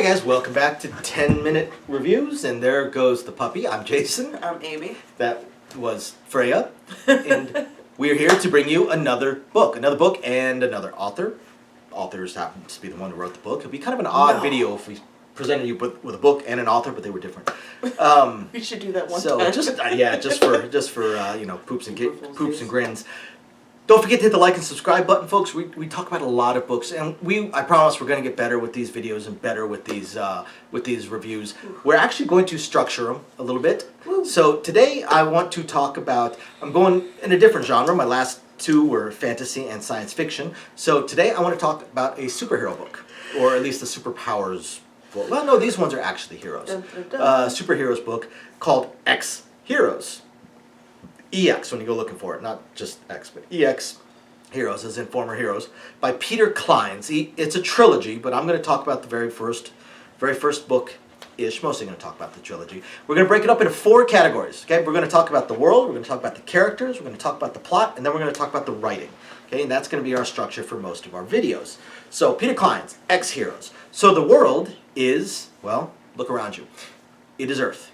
guys, welcome back to 10-minute reviews, and there goes the puppy. I'm Jason. I'm Amy. That was Freya, and we're here to bring you another book and another author. Authors happen to be the one who wrote the book. It'd be kind of an odd video if we presented you with a book and an author, but they were different. We should do that one so time. just for you know, poops and grins. Don't forget to hit the like and subscribe button, folks. We talk about a lot of books, and I promise we're going to get better with these videos and better with these reviews. We're actually going to structure them a little bit. So today I want to talk about, I'm going in a different genre. My last two were fantasy and science fiction. So today I want to talk about a superhero book, or at least a superpowers book. Well, no, these ones are actually heroes. Dun, dun, dun. Superheroes book called Ex Heroes. EX when you go looking for it, not just X, but EX Heroes, as in former heroes, by Peter Clines. It's a trilogy, but I'm going to talk about the very first book-ish. Mostly going to talk about the trilogy. We're going to break it up into 4 categories. Okay, we're going to talk about the world, we're going to talk about the characters, we're going to talk about the plot, and then we're going to talk about the writing. Okay, and that's going to be our structure for most of our videos. So Peter Clines Ex Heroes. So the world is, well, look around you. It is Earth.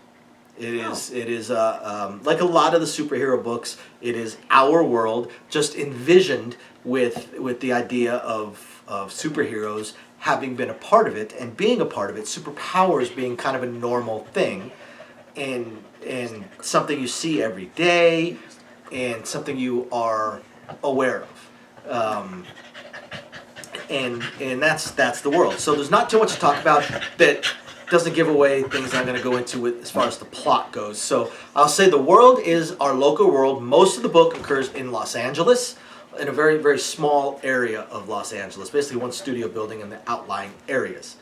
It is like a lot of the superhero books. It is our world, just envisioned with the idea of superheroes having been a part of it and being a part of it. Superpowers being kind of a normal thing, and something you see every day, and something you are aware of. And that's the world. So there's not too much to talk about that doesn't give away things I'm going to go into as far as the plot goes. So I'll say the world is our local world. Most of the book occurs in Los Angeles, in a very, very small area of Los Angeles, basically one studio building and the outlying areas.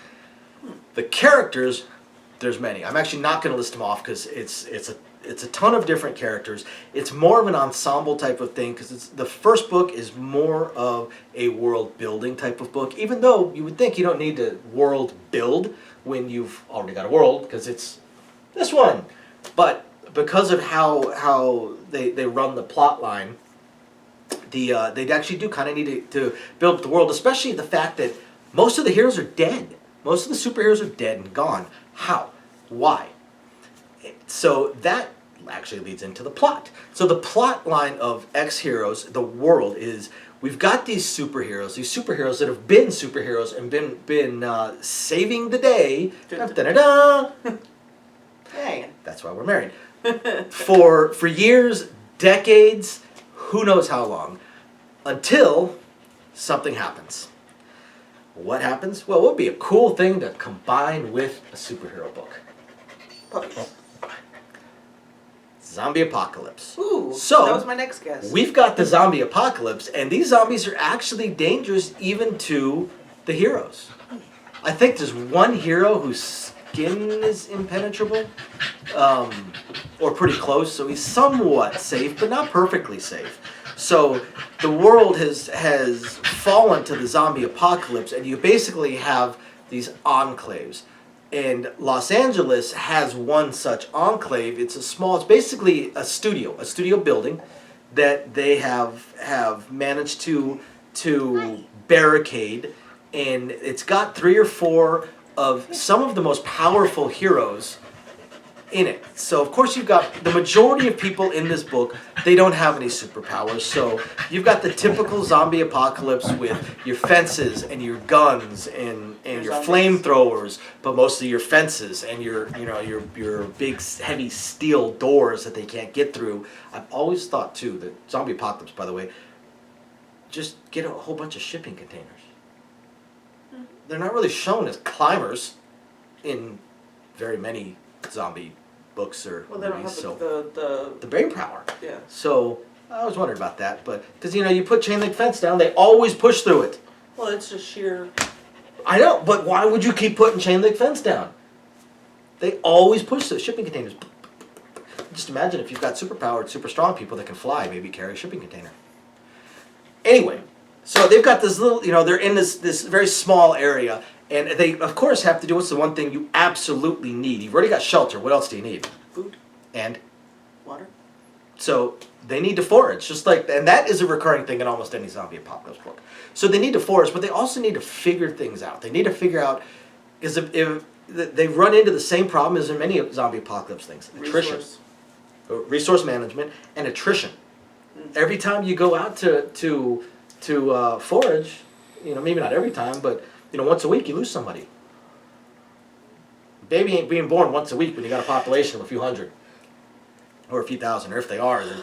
The characters, there's many. I'm actually not going to list them off because it's a ton of different characters. It's more of an ensemble type of thing because the first book is more of a world building type of book, even though you would think you don't need to world build when you've already got a world, because it's this one. But because of how they run the plot line, they actually do kind of need to build up the world, especially the fact that most of the heroes are dead. Most of the superheroes are dead and gone. How? Why? So that actually leads into the plot. So the plot line of Ex Heroes, the world, is we've got these superheroes that have been superheroes and been saving the day. Da-da-da. Hey. That's why we're married. For years, decades, who knows how long, until something happens. What happens? Well, what would be a cool thing to combine with a superhero book? Puppies. Zombie apocalypse. Ooh, so that was my next guess. We've got the zombie apocalypse, and these zombies are actually dangerous even to the heroes. I think there's one hero whose skin is impenetrable, or pretty close, so he's somewhat safe, but not perfectly safe. So the world has fallen to the zombie apocalypse, and you basically have these enclaves. And Los Angeles has one such enclave. It's basically a studio building that they have managed to barricade, and it's got 3 or 4 of some of the most powerful heroes in it. So of course you've got the majority of people in this book, they don't have any superpowers. So you've got the typical zombie apocalypse with your fences and your guns and your flamethrowers, but mostly your fences and your big heavy steel doors that they can't get through. I've always thought too that zombie apocalypse, by the way, just get a whole bunch of shipping containers. They're not really shown as climbers in very many zombie books or well, they movies, don't have the brain power. Yeah. So I always wondered about that, but because you put chain link fence down, they always push through it. Well, it's just sheer. I know, but why would you keep putting chain link fence down? They always push the shipping containers. Just imagine if you've got superpowered, super strong people that can fly, maybe carry a shipping container. Anyway, so they've got this little, they're in this very small area. And they, of course, have to do what's the one thing you absolutely need. You've already got shelter. What else do you need? Food. And? Water. So they need to forage, and that is a recurring thing in almost any zombie apocalypse book. So they need to forage, but they also need to figure things out. They need to figure out Because if they run into the same problem as in many zombie apocalypse things, attrition, resource management, and attrition. Every time you go out to forage, maybe not every time, but once a week you lose somebody. Baby ain't being born once a week when you got a population of a few hundred or a few thousand, or if they are, then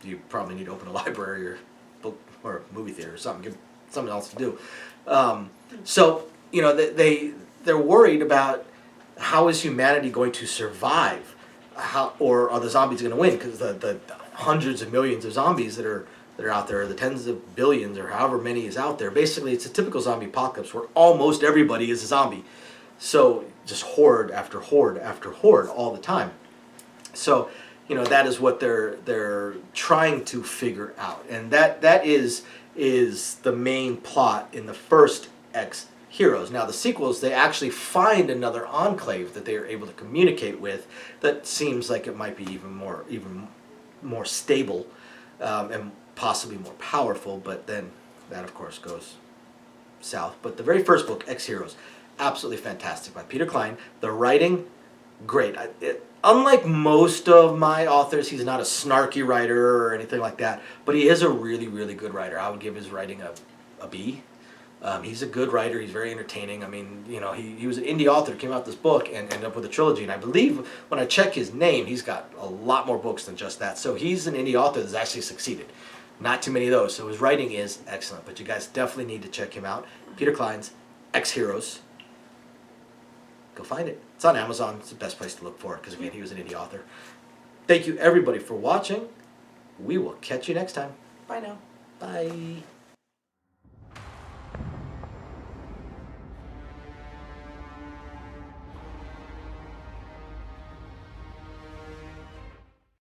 you probably need to open a library or book or a movie theater or something. Give something else to do. So they're worried about how is humanity going to survive, or are the zombies going to win? Because the hundreds of millions of zombies that are out there, the tens of billions or however many is out there. Basically, it's a typical zombie apocalypse where almost everybody is a zombie. So just horde after horde after horde all the time. So that is what they're trying to figure out, and that is the main plot in the first Ex Heroes. Now the sequels, they actually find another enclave that they are able to communicate with that seems like it might be even more stable and possibly more powerful. But then that of course goes south. But the very first book, Ex Heroes, absolutely fantastic by Peter Clines. The writing, great. Unlike most of my authors, he's not a snarky writer or anything like that, but he is a really, really good writer. I would give his writing a B. He's a good writer. He's very entertaining. I mean, he was an indie author, came out with this book and ended up with a trilogy. And I believe when I check his name, he's got a lot more books than just that. So he's an indie author that's actually succeeded. Not too many of those. So his writing is excellent. But you guys definitely need to check him out. Peter Clines, Ex Heroes. Go find it. It's on Amazon. It's the best place to look for it because, again, he was an indie author. Thank you, everybody, for watching. We will catch you next time. Bye now. Bye.